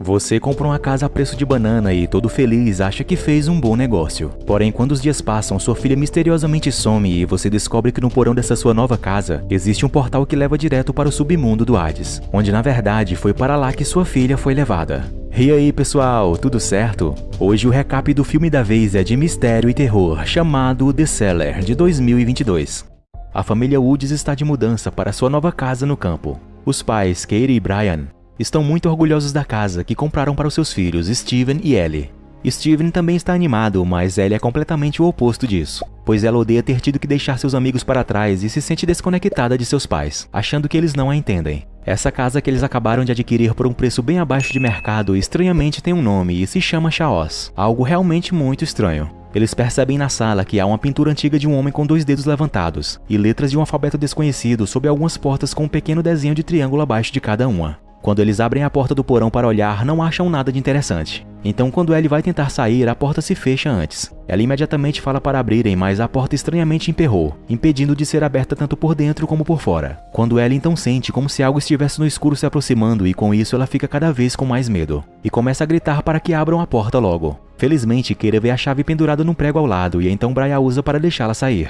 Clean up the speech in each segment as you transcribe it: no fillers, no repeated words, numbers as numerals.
Você compra uma casa a preço de banana e, todo feliz, acha que fez um bom negócio. Porém, quando os dias passam, sua filha misteriosamente some e você descobre que no porão dessa sua nova casa existe um portal que leva direto para o submundo do Hades, onde na verdade foi para lá que sua filha foi levada. E aí pessoal, tudo certo? Hoje o recap do filme da vez é de mistério e terror, chamado The Cellar, de 2022. A família Woods está de mudança para sua nova casa no campo. Os pais, Katie e Brian, estão muito orgulhosos da casa que compraram para os seus filhos, Steven e Ellie. Steven também está animado, mas Ellie é completamente o oposto disso, pois ela odeia ter tido que deixar seus amigos para trás e se sente desconectada de seus pais, achando que eles não a entendem. Essa casa que eles acabaram de adquirir por um preço bem abaixo de mercado estranhamente tem um nome e se chama Chaos, algo realmente muito estranho. Eles percebem na sala que há uma pintura antiga de um homem com 2 dedos levantados e letras de um alfabeto desconhecido sob algumas portas com um pequeno desenho de triângulo abaixo de cada uma. Quando eles abrem a porta do porão para olhar, não acham nada de interessante. Então quando Ellie vai tentar sair, a porta se fecha antes. Ela imediatamente fala para abrirem, mas a porta estranhamente emperrou, impedindo de ser aberta tanto por dentro como por fora. Quando Ellie então sente como se algo estivesse no escuro se aproximando e com isso ela fica cada vez com mais medo. E começa a gritar para que abram a porta logo. Felizmente, Keira vê a chave pendurada num prego ao lado e então Brian a usa para deixá-la sair.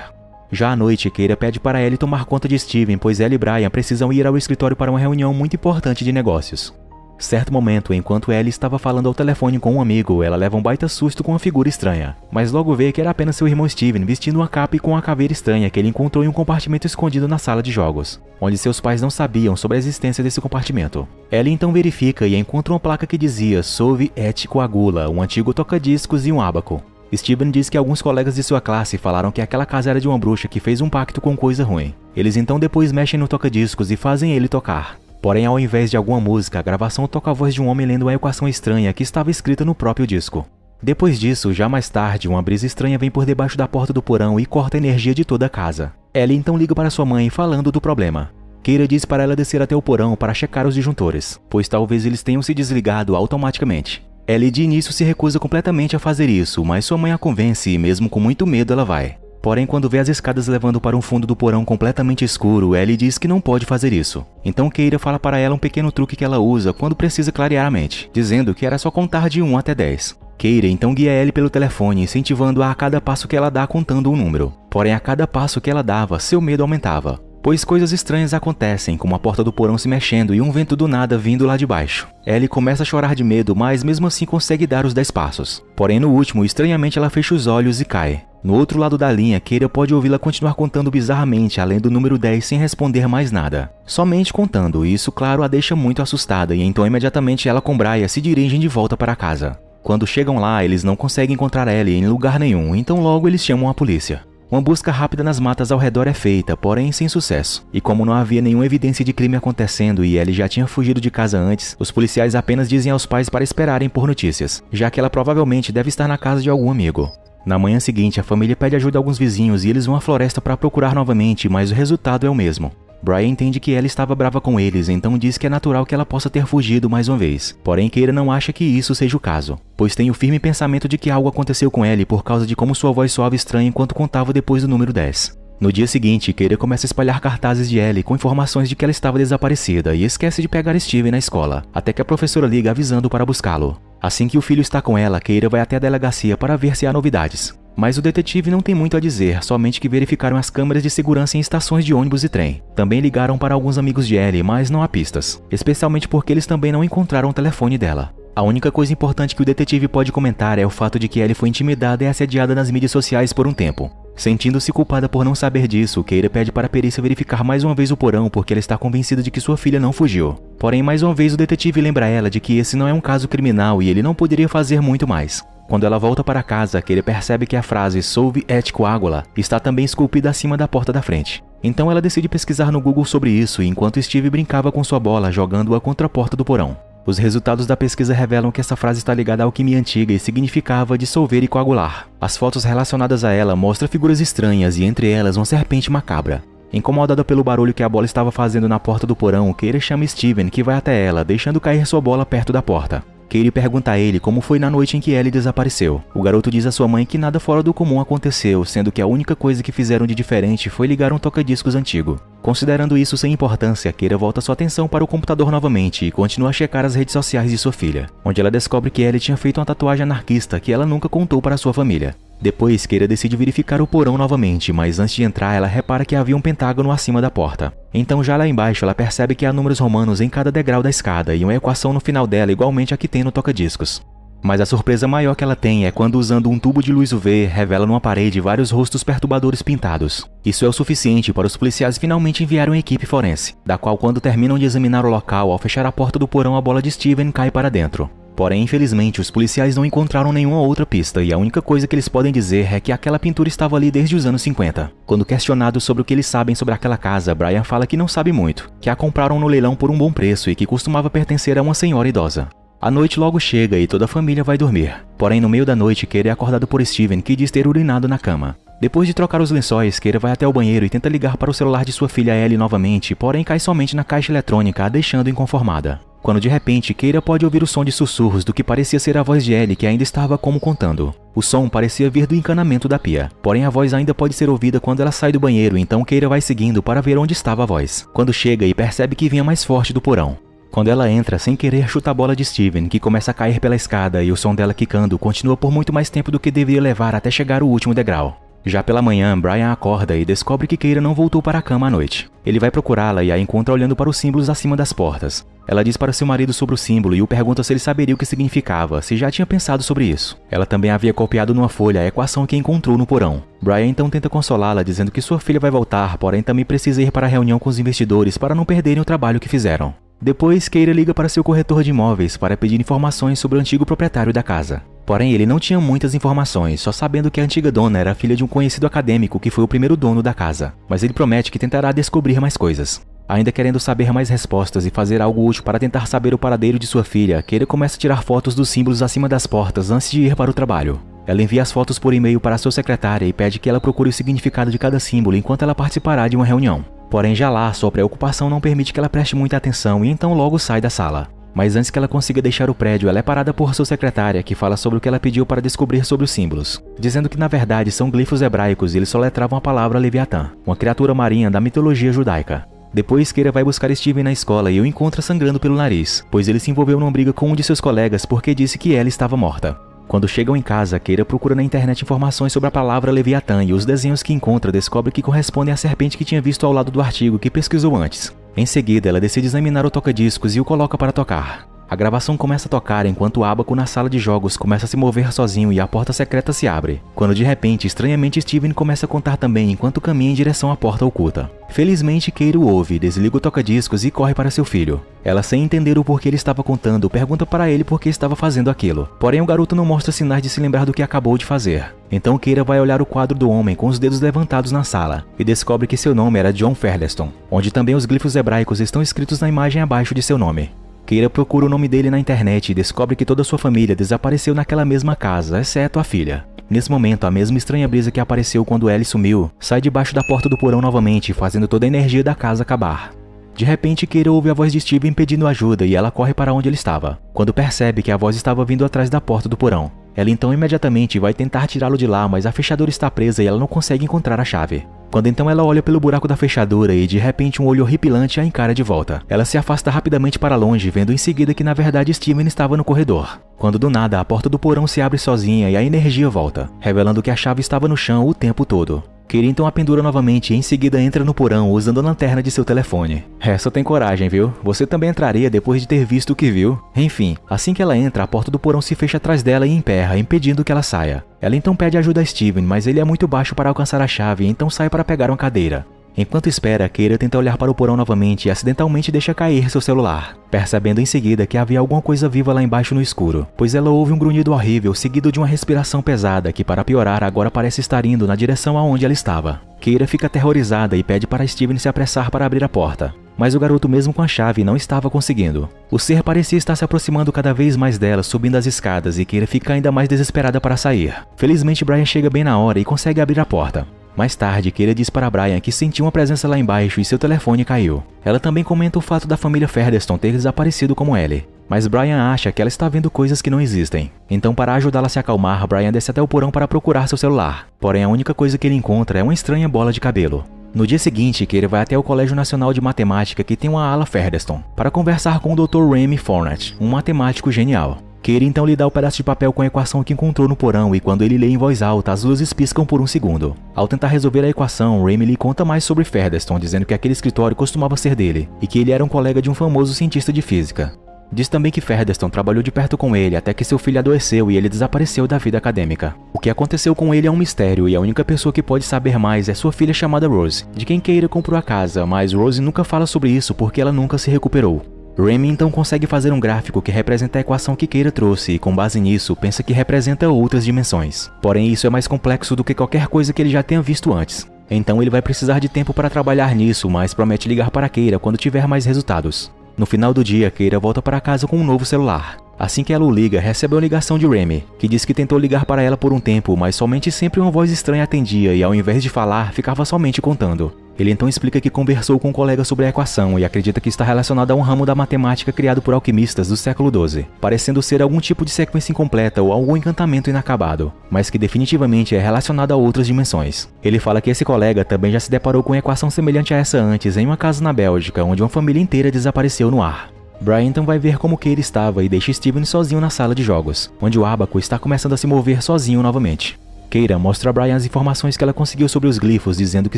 Já à noite, Keira pede para Ellie tomar conta de Steven, pois ela e Brian precisam ir ao escritório para uma reunião muito importante de negócios. Certo momento, enquanto Ellie estava falando ao telefone com um amigo, ela leva um baita susto com uma figura estranha, mas logo vê que era apenas seu irmão Steven vestindo uma capa e com uma caveira estranha que ele encontrou em um compartimento escondido na sala de jogos, onde seus pais não sabiam sobre a existência desse compartimento. Ellie então verifica e encontra uma placa que dizia Solve et Coagula, um antigo toca-discos e um ábaco. Steven diz que alguns colegas de sua classe falaram que aquela casa era de uma bruxa que fez um pacto com coisa ruim. Eles então depois mexem no toca-discos e fazem ele tocar. Porém, ao invés de alguma música, a gravação toca a voz de um homem lendo uma equação estranha que estava escrita no próprio disco. Depois disso, já mais tarde, uma brisa estranha vem por debaixo da porta do porão e corta a energia de toda a casa. Ellie então liga para sua mãe falando do problema. Keira diz para ela descer até o porão para checar os disjuntores, pois talvez eles tenham se desligado automaticamente. Ellie de início se recusa completamente a fazer isso, mas sua mãe a convence e mesmo com muito medo ela vai. Porém, quando vê as escadas levando para um fundo do porão completamente escuro, Ellie diz que não pode fazer isso. Então Keira fala para ela um pequeno truque que ela usa quando precisa clarear a mente, dizendo que era só contar de 1 até 10. Keira então guia Ellie pelo telefone, incentivando-a a cada passo que ela dá contando um número. Porém, a cada passo que ela dava, seu medo aumentava, pois coisas estranhas acontecem, como a porta do porão se mexendo e um vento do nada vindo lá de baixo. Ellie começa a chorar de medo, mas mesmo assim consegue dar os 10 passos. Porém, no último, estranhamente ela fecha os olhos e cai. No outro lado da linha, Keira pode ouvi-la continuar contando bizarramente além do número 10 sem responder mais nada. Somente contando, e isso claro a deixa muito assustada e então imediatamente ela com Brian se dirigem de volta para casa. Quando chegam lá, eles não conseguem encontrar Ellie em lugar nenhum, então logo eles chamam a polícia. Uma busca rápida nas matas ao redor é feita, porém sem sucesso. E como não havia nenhuma evidência de crime acontecendo e Ellie já tinha fugido de casa antes, os policiais apenas dizem aos pais para esperarem por notícias, já que ela provavelmente deve estar na casa de algum amigo. Na manhã seguinte, a família pede ajuda a alguns vizinhos e eles vão à floresta para procurar novamente, mas o resultado é o mesmo. Brian entende que ela estava brava com eles, então diz que é natural que ela possa ter fugido mais uma vez. Porém, Keira não acha que isso seja o caso, pois tem o firme pensamento de que algo aconteceu com Ellie por causa de como sua voz soava estranha enquanto contava depois do número 10. No dia seguinte, Keira começa a espalhar cartazes de Ellie com informações de que ela estava desaparecida e esquece de pegar Steven na escola, até que a professora liga avisando para buscá-lo. Assim que o filho está com ela, Keira vai até a delegacia para ver se há novidades. Mas o detetive não tem muito a dizer, somente que verificaram as câmeras de segurança em estações de ônibus e trem. Também ligaram para alguns amigos de Ellie, mas não há pistas, especialmente porque eles também não encontraram o telefone dela. A única coisa importante que o detetive pode comentar é o fato de que Ellie foi intimidada e assediada nas mídias sociais por um tempo. Sentindo-se culpada por não saber disso, Keira pede para a perícia verificar mais uma vez o porão porque ela está convencida de que sua filha não fugiu. Porém, mais uma vez o detetive lembra ela de que esse não é um caso criminal e ele não poderia fazer muito mais. Quando ela volta para casa, Keira percebe que a frase Solve et Coagula está também esculpida acima da porta da frente. Então ela decide pesquisar no Google sobre isso enquanto Steve brincava com sua bola jogando-a contra a porta do porão. Os resultados da pesquisa revelam que essa frase está ligada à alquimia antiga e significava dissolver e coagular. As fotos relacionadas a ela mostram figuras estranhas e entre elas uma serpente macabra. Incomodada pelo barulho que a bola estava fazendo na porta do porão, Keira chama Steven, que vai até ela, deixando cair sua bola perto da porta. Katie pergunta a ele como foi na noite em que Ellie desapareceu. O garoto diz à sua mãe que nada fora do comum aconteceu, sendo que a única coisa que fizeram de diferente foi ligar um toca-discos antigo. Considerando isso sem importância, Katie volta sua atenção para o computador novamente e continua a checar as redes sociais de sua filha, onde ela descobre que Ellie tinha feito uma tatuagem anarquista que ela nunca contou para sua família. Depois, Katie decide verificar o porão novamente, mas antes de entrar, ela repara que havia um pentágono acima da porta. Então, já lá embaixo, ela percebe que há números romanos em cada degrau da escada e uma equação no final dela igualmente a que tem no toca-discos. Mas a surpresa maior que ela tem é quando, usando um tubo de luz UV, revela numa parede vários rostos perturbadores pintados. Isso é o suficiente para os policiais finalmente enviarem uma equipe forense, da qual, quando terminam de examinar o local, ao fechar a porta do porão, a bola de Steven cai para dentro. Porém, infelizmente, os policiais não encontraram nenhuma outra pista e a única coisa que eles podem dizer é que aquela pintura estava ali desde os anos 50. Quando questionado sobre o que eles sabem sobre aquela casa, Brian fala que não sabe muito, que a compraram no leilão por um bom preço e que costumava pertencer a uma senhora idosa. A noite logo chega e toda a família vai dormir. Porém, no meio da noite, Katie é acordado por Steven, que diz ter urinado na cama. Depois de trocar os lençóis, Katie vai até o banheiro e tenta ligar para o celular de sua filha Ellie novamente, porém cai somente na caixa eletrônica, a deixando inconformada. Quando de repente, Katie pode ouvir o som de sussurros do que parecia ser a voz de Ellie, que ainda estava como contando. O som parecia vir do encanamento da pia, porém a voz ainda pode ser ouvida quando ela sai do banheiro, então Katie vai seguindo para ver onde estava a voz. Quando chega e percebe que vinha mais forte do porão. Quando ela entra, sem querer, chuta a bola de Steven, que começa a cair pela escada e o som dela quicando continua por muito mais tempo do que deveria levar até chegar o último degrau. Já pela manhã, Brian acorda e descobre que Katie não voltou para a cama à noite. Ele vai procurá-la e a encontra olhando para os símbolos acima das portas. Ela diz para seu marido sobre o símbolo e o pergunta se ele saberia o que significava, se já tinha pensado sobre isso. Ela também havia copiado numa folha a equação que encontrou no porão. Brian então tenta consolá-la, dizendo que sua filha vai voltar, porém também precisa ir para a reunião com os investidores para não perderem o trabalho que fizeram. Depois, Katie liga para seu corretor de imóveis para pedir informações sobre o antigo proprietário da casa. Porém, ele não tinha muitas informações, só sabendo que a antiga dona era filha de um conhecido acadêmico que foi o primeiro dono da casa. Mas ele promete que tentará descobrir mais coisas. Ainda querendo saber mais respostas e fazer algo útil para tentar saber o paradeiro de sua filha, Katie começa a tirar fotos dos símbolos acima das portas antes de ir para o trabalho. Ela envia as fotos por e-mail para sua secretária e pede que ela procure o significado de cada símbolo enquanto ela participará de uma reunião. Porém, já lá, sua preocupação não permite que ela preste muita atenção e então logo sai da sala. Mas antes que ela consiga deixar o prédio, ela é parada por sua secretária, que fala sobre o que ela pediu para descobrir sobre os símbolos, dizendo que na verdade são glifos hebraicos e eles soletravam a palavra Leviatã, uma criatura marinha da mitologia judaica. Depois, Katie vai buscar Steven na escola e o encontra sangrando pelo nariz, pois ele se envolveu numa briga com um de seus colegas porque disse que ela estava morta. Quando chegam em casa, Katie procura na internet informações sobre a palavra Leviatã e os desenhos que encontra descobre que correspondem à serpente que tinha visto ao lado do artigo que pesquisou antes. Em seguida, ela decide examinar o toca-discos e o coloca para tocar. A gravação começa a tocar enquanto o ábaco na sala de jogos começa a se mover sozinho e a porta secreta se abre. Quando de repente, estranhamente, Steven começa a contar também enquanto caminha em direção à porta oculta. Felizmente, Katie o ouve, desliga o toca-discos e corre para seu filho. Ela, sem entender o porquê ele estava contando, pergunta para ele por que estava fazendo aquilo. Porém, o garoto não mostra sinais de se lembrar do que acabou de fazer. Então, Katie vai olhar o quadro do homem com os dedos levantados na sala e descobre que seu nome era John Featherstone, onde também os glifos hebraicos estão escritos na imagem abaixo de seu nome. Katie procura o nome dele na internet e descobre que toda sua família desapareceu naquela mesma casa, exceto a filha. Nesse momento, a mesma estranha brisa que apareceu quando Ellie sumiu, sai debaixo da porta do porão novamente, fazendo toda a energia da casa acabar. De repente, Katie ouve a voz de Steven pedindo ajuda e ela corre para onde ele estava, quando percebe que a voz estava vindo atrás da porta do porão. Ela então imediatamente vai tentar tirá-lo de lá, mas a fechadura está presa e ela não consegue encontrar a chave. Quando então ela olha pelo buraco da fechadura e de repente um olho horripilante a encara de volta. Ela se afasta rapidamente para longe, vendo em seguida que na verdade Steven estava no corredor. Quando do nada a porta do porão se abre sozinha e a energia volta, revelando que a chave estava no chão o tempo todo. Katie então a pendura novamente e em seguida entra no porão usando a lanterna de seu telefone. Essa tem coragem, viu? Você também entraria depois de ter visto o que viu. Enfim, assim que ela entra, a porta do porão se fecha atrás dela e emperra, impedindo que ela saia. Ela então pede ajuda a Steven, mas ele é muito baixo para alcançar a chave e então sai para pegar uma cadeira. Enquanto espera, Katie tenta olhar para o porão novamente e acidentalmente deixa cair seu celular, percebendo em seguida que havia alguma coisa viva lá embaixo no escuro, pois ela ouve um grunhido horrível seguido de uma respiração pesada que, para piorar, agora parece estar indo na direção aonde ela estava. Katie fica aterrorizada e pede para Steven se apressar para abrir a porta, mas o garoto mesmo com a chave não estava conseguindo. O ser parecia estar se aproximando cada vez mais dela, subindo as escadas, e Katie fica ainda mais desesperada para sair. Felizmente, Brian chega bem na hora e consegue abrir a porta. Mais tarde, Katie diz para Brian que sentiu uma presença lá embaixo e seu telefone caiu. Ela também comenta o fato da família Featherstone ter desaparecido como Ellie. mas Brian acha que ela está vendo coisas que não existem. Então, para ajudá-la a se acalmar, Brian desce até o porão para procurar seu celular. Porém, a única coisa que ele encontra é uma estranha bola de cabelo. No dia seguinte, Keira vai até o Colégio Nacional de Matemática, que tem uma ala Featherston, para conversar com o Dr. Remy Fornat, um matemático genial. Keira então lhe dá o pedaço de papel com a equação que encontrou no porão e quando ele lê em voz alta, as luzes piscam por um segundo. Ao tentar resolver a equação, Remy lhe conta mais sobre Featherston, dizendo que aquele escritório costumava ser dele, e que ele era um colega de um famoso cientista de física. Diz também que Featherston trabalhou de perto com ele até que seu filho adoeceu e ele desapareceu da vida acadêmica. O que aconteceu com ele é um mistério e a única pessoa que pode saber mais é sua filha chamada Rose, de quem Keira comprou a casa, mas Rose nunca fala sobre isso porque ela nunca se recuperou. Remy então consegue fazer um gráfico que representa a equação que Keira trouxe e com base nisso pensa que representa outras dimensões. Porém isso é mais complexo do que qualquer coisa que ele já tenha visto antes. Então ele vai precisar de tempo para trabalhar nisso, mas promete ligar para Keira quando tiver mais resultados. No final do dia, Keira volta para casa com um novo celular. Assim que ela o liga, recebe uma ligação de Remy, que diz que tentou ligar para ela por um tempo, mas somente sempre uma voz estranha atendia e ao invés de falar, ficava somente contando. Ele então explica que conversou com um colega sobre a equação e acredita que está relacionada a um ramo da matemática criado por alquimistas do século XII, parecendo ser algum tipo de sequência incompleta ou algum encantamento inacabado, mas que definitivamente é relacionado a outras dimensões. Ele fala que esse colega também já se deparou com uma equação semelhante a essa antes em uma casa na Bélgica, onde uma família inteira desapareceu no ar. Brian então vai ver como Keira estava e deixa Steven sozinho na sala de jogos, onde o ábaco está começando a se mover sozinho novamente. Keira mostra a Brian as informações que ela conseguiu sobre os glifos, dizendo que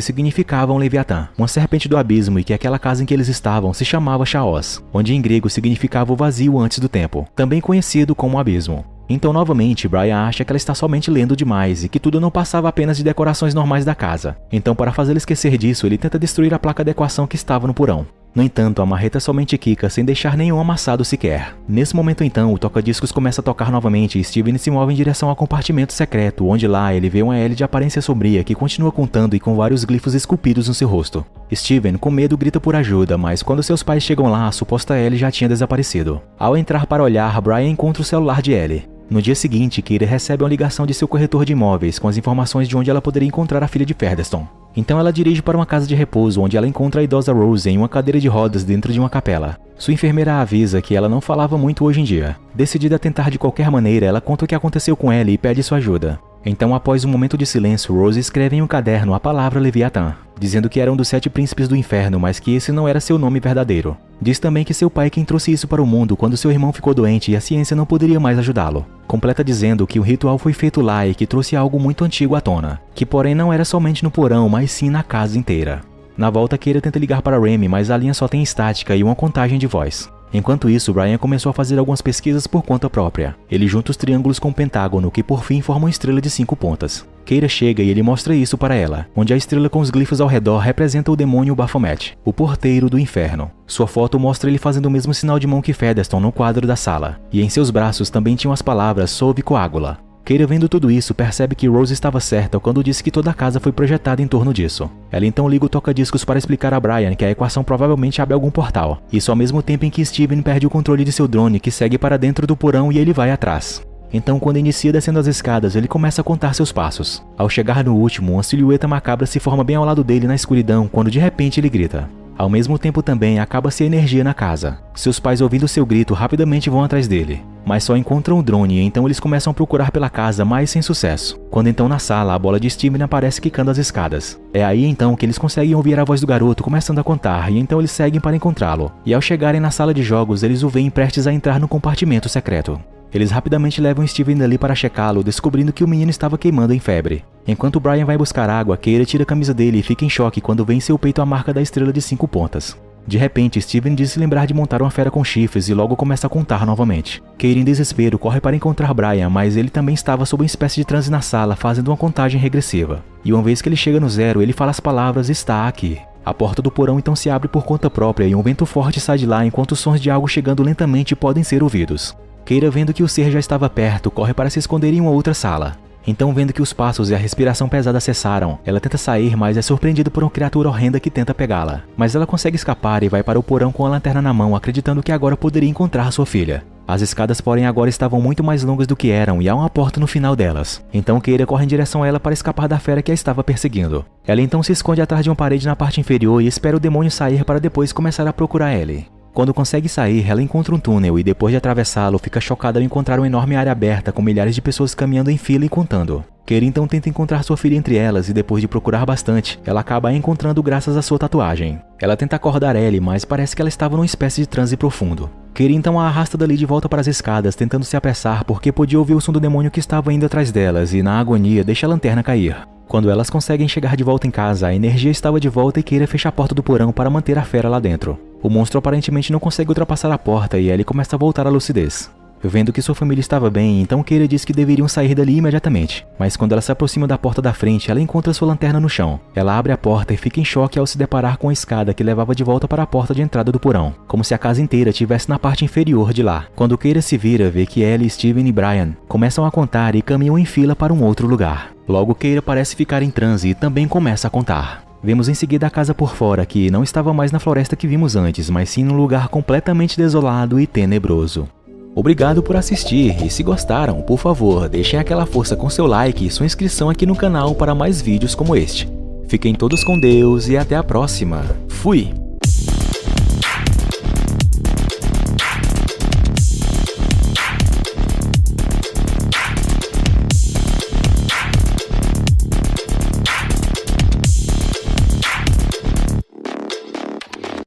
significavam Leviatã, uma serpente do abismo, e que aquela casa em que eles estavam se chamava Chaos, onde em grego significava o vazio antes do tempo, também conhecido como abismo. Então novamente, Brian acha que ela está somente lendo demais e que tudo não passava apenas de decorações normais da casa. Então, para fazê-la esquecer disso, ele tenta destruir a placa de equação que estava no porão. No entanto, a marreta somente quica sem deixar nenhum amassado sequer. Nesse momento então, o toca-discos começa a tocar novamente e Steven se move em direção ao compartimento secreto, onde lá ele vê uma Ellie de aparência sombria que continua contando e com vários glifos esculpidos no seu rosto. Steven, com medo, grita por ajuda, mas quando seus pais chegam lá, a suposta Ellie já tinha desaparecido. Ao entrar para olhar, Brian encontra o celular de Ellie. No dia seguinte, Keira recebe uma ligação de seu corretor de imóveis com as informações de onde ela poderia encontrar a filha de Featherston. Então ela dirige para uma casa de repouso onde ela encontra a idosa Rose em uma cadeira de rodas dentro de uma capela. Sua enfermeira a avisa que ela não falava muito hoje em dia. Decidida a tentar de qualquer maneira, ela conta o que aconteceu com ela e pede sua ajuda. Então, após um momento de silêncio, Rose escreve em um caderno a palavra Leviatã, dizendo que era um dos 7 príncipes do inferno, mas que esse não era seu nome verdadeiro. Diz também que seu pai quem trouxe isso para o mundo quando seu irmão ficou doente e a ciência não poderia mais ajudá-lo. Completa dizendo que o ritual foi feito lá e que trouxe algo muito antigo à tona, que porém não era somente no porão, mas sim na casa inteira. Na volta, Keira tenta ligar para Remy, mas a linha só tem estática e uma contagem de voz. Enquanto isso, Brian começou a fazer algumas pesquisas por conta própria. Ele junta os triângulos com o pentágono, que por fim formam uma estrela de 5 pontas. Keira chega e ele mostra isso para ela, onde a estrela com os glifos ao redor representa o demônio Baphomet, o porteiro do inferno. Sua foto mostra ele fazendo o mesmo sinal de mão que Featherston no quadro da sala, e em seus braços também tinham as palavras Sob Coágula. Keira, vendo tudo isso, percebe que Rose estava certa quando disse que toda a casa foi projetada em torno disso. Ela então liga o toca-discos para explicar a Brian que a equação provavelmente abre algum portal. Isso ao mesmo tempo em que Steven perde o controle de seu drone, que segue para dentro do porão e ele vai atrás. Então, quando inicia descendo as escadas, ele começa a contar seus passos. Ao chegar no último, uma silhueta macabra se forma bem ao lado dele na escuridão, quando de repente ele grita. Ao mesmo tempo também acaba-se a energia na casa. Seus pais, ouvindo seu grito, rapidamente vão atrás dele, mas só encontram o drone e então eles começam a procurar pela casa, mas sem sucesso. Quando então na sala, a bola de Steven aparece quicando as escadas. É aí então que eles conseguem ouvir a voz do garoto começando a contar e então eles seguem para encontrá-lo. E ao chegarem na sala de jogos, eles o veem prestes a entrar no compartimento secreto. Eles rapidamente levam Steven dali para checá-lo, descobrindo que o menino estava queimando em febre. Enquanto Brian vai buscar água, Keira tira a camisa dele e fica em choque quando vê em seu peito a marca da estrela de 5 pontas. De repente, Steven diz se lembrar de montar uma fera com chifres e logo começa a contar novamente. Keira, em desespero, corre para encontrar Brian, mas ele também estava sob uma espécie de transe na sala, fazendo uma contagem regressiva. E uma vez que ele chega no 0, ele fala as palavras "está aqui". A porta do porão então se abre por conta própria e um vento forte sai de lá enquanto os sons de algo chegando lentamente podem ser ouvidos. Keira, vendo que o ser já estava perto, corre para se esconder em uma outra sala. Então, vendo que os passos e a respiração pesada cessaram, ela tenta sair, mas é surpreendida por uma criatura horrenda que tenta pegá-la. Mas ela consegue escapar e vai para o porão com a lanterna na mão, acreditando que agora poderia encontrar sua filha. As escadas, porém, agora estavam muito mais longas do que eram e há uma porta no final delas. Então Keira corre em direção a ela para escapar da fera que a estava perseguindo. Ela então se esconde atrás de uma parede na parte inferior e espera o demônio sair para depois começar a procurar Ellie. Quando consegue sair, ela encontra um túnel e depois de atravessá-lo, fica chocada ao encontrar uma enorme área aberta com milhares de pessoas caminhando em fila e contando. Keira então tenta encontrar sua filha entre elas e depois de procurar bastante, ela acaba a encontrando graças à sua tatuagem. Ela tenta acordar Ellie, mas parece que ela estava numa espécie de transe profundo. Keira então a arrasta dali de volta para as escadas, tentando se apressar porque podia ouvir o som do demônio que estava indo atrás delas e, na agonia, deixa a lanterna cair. Quando elas conseguem chegar de volta em casa, a energia estava de volta e Keira fecha a porta do porão para manter a fera lá dentro. O monstro aparentemente não consegue ultrapassar a porta e Ellie começa a voltar à lucidez. Vendo que sua família estava bem, então Keira diz que deveriam sair dali imediatamente. Mas quando ela se aproxima da porta da frente, ela encontra sua lanterna no chão. Ela abre a porta e fica em choque ao se deparar com a escada que levava de volta para a porta de entrada do porão, como se a casa inteira estivesse na parte inferior de lá. Quando Keira se vira, vê que Ellie, Steven e Brian começam a contar e caminham em fila para um outro lugar. Logo Keira parece ficar em transe e também começa a contar. Vemos em seguida a casa por fora, que não estava mais na floresta que vimos antes, mas sim num lugar completamente desolado e tenebroso. Obrigado por assistir e se gostaram, por favor, deixem aquela força com seu like e sua inscrição aqui no canal para mais vídeos como este. Fiquem todos com Deus e até a próxima. Fui!